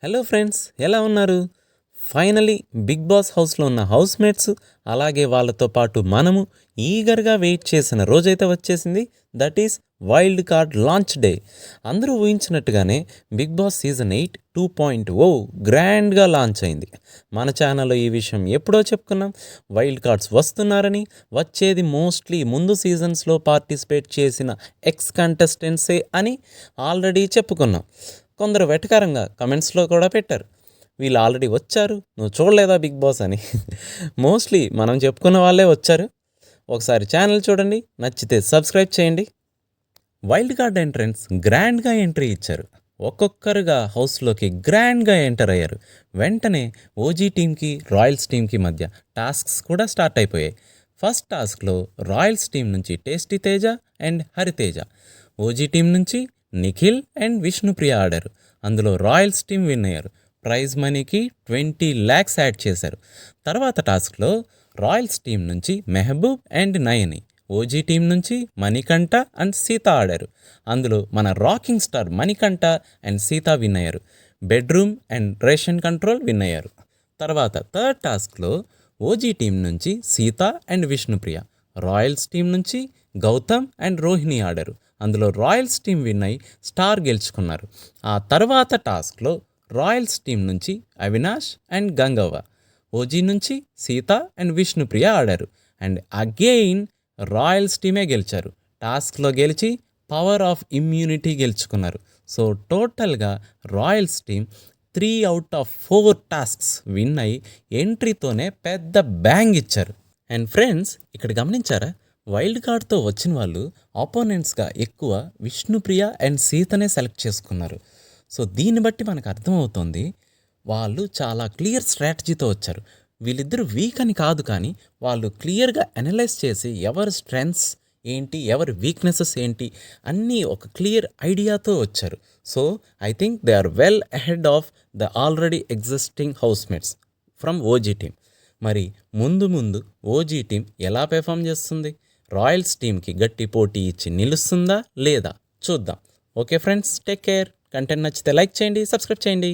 Hello friends, ఎలా ఉన్నారు? Finally big boss హౌస్లో ఉన్న హౌస్మేట్స్ అలాగే వాళ్ళతో పాటు మనము ఈగర్గా వెయిట్ చేసిన రోజైతే వచ్చేసింది. That is wild card launch day. అందరూ ఊహించినట్టుగానే బిగ్ బాస్ సీజన్ 8 2.0 గ్రాండ్గా లాంచ్ అయింది. మన ఛానల్లో ఈ విషయం ఎప్పుడో చెప్పుకున్నాం. వైల్డ్ కార్డ్స్ వస్తున్నారని, వచ్చేది మోస్ట్లీ ముందు సీజన్స్లో పార్టిసిపేట్ చేసిన ఎక్స్ కంటెస్టెంట్సే అని ఆల్రెడీ చెప్పుకున్నాం. కొందరు వెటకారంగా కమెంట్స్లో కూడా పెట్టారు, వీళ్ళు ఆల్రెడీ వచ్చారు, నువ్వు చూడలేదా బిగ్ బాస్ అని. మోస్ట్లీ మనం చెప్పుకున్న వాళ్ళే వచ్చారు. ఒకసారి ఛానల్ చూడండి, నచ్చితే సబ్స్క్రైబ్ చేయండి. వైల్డ్ కార్డ్ ఎంట్రన్స్ గ్రాండ్గా ఎంట్రీ ఇచ్చారు. ఒక్కొక్కరుగా హౌస్లోకి గ్రాండ్గా ఎంటర్ అయ్యారు. వెంటనే ఓజీ టీంకి రాయల్స్ టీంకి మధ్య టాస్క్స్ కూడా స్టార్ట్ అయిపోయాయి. ఫస్ట్ టాస్క్లో రాయల్స్ టీం నుంచి tasty Teja and Hariteja, OG team నుంచి నిఖిల్ అండ్ విష్ణుప్రియ ఆడారు. అందులో రాయల్స్ టీం విన్ అయ్యారు. ప్రైజ్ మనీకి 20 lakhs యాడ్ చేశారు. తర్వాత టాస్క్లో రాయల్స్ టీం నుంచి Mehboob and Nayani, OG team నుంచి మణికంఠ అండ్ సీత ఆడారు. అందులో మన rocking star Manikanta and Seetha win అయ్యారు. Bedroom and ration control win అయ్యారు. తర్వాత థర్డ్ టాస్క్లో ఓజీ టీం నుంచి Seetha and Vishnupriya, Royals team నుంచి గౌతమ్ అండ్ రోహిణి ఆడారు. అందులో రాయల్స్ టీం విన్ అయి స్టార్ గెలుచుకున్నారు. ఆ తర్వాత టాస్క్లో రాయల్స్ టీం నుంచి అవినాష్ అండ్ గంగవ్వ, ఓజీ నుంచి సీత అండ్ విష్ణుప్రియ ఆడారు. అండ్ అగెయిన్ రాయల్స్ టీమే గెలిచారు. టాస్క్లో గెలిచి పవర్ ఆఫ్ ఇమ్యూనిటీ గెలుచుకున్నారు. సో టోటల్గా Royals team 3 out of 4 tasks win అయి ఎంట్రీతోనే పెద్ద బ్యాంగ్ ఇచ్చారు. అండ్ ఫ్రెండ్స్, ఇక్కడ గమనించారా, వైల్డ్ కార్డ్తో వచ్చిన వాళ్ళు ఆపోనెంట్స్గా ఎక్కువ విష్ణుప్రియ అండ్ సీతనే సెలెక్ట్ చేసుకున్నారు. సో దీన్ని బట్టి మనకు అర్థమవుతుంది వాళ్ళు చాలా క్లియర్ స్ట్రాటజీతో వచ్చారు. వీళ్ళిద్దరూ వీక్ అని కాదు, కానీ వాళ్ళు క్లియర్గా అనలైజ్ చేసి ఎవరి స్ట్రెంగ్త్స్ ఏంటి, ఎవరి వీక్నెసెస్ ఏంటి అన్నీ ఒక క్లియర్ ఐడియాతో వచ్చారు. So I think they are well ahead of the already existing housemates from OG team. మరి ముందు ముందు ఓజీ టీం ఎలా పెర్ఫామ్ చేస్తుంది, రాయల్స్ టీంకి గట్టి పోటీ ఇచ్చి నిలుస్తుందా లేదా చూద్దాం. Okay friends, take care. Content నచ్చితే లైక్ చేయండి, సబ్స్క్రైబ్ చేయండి.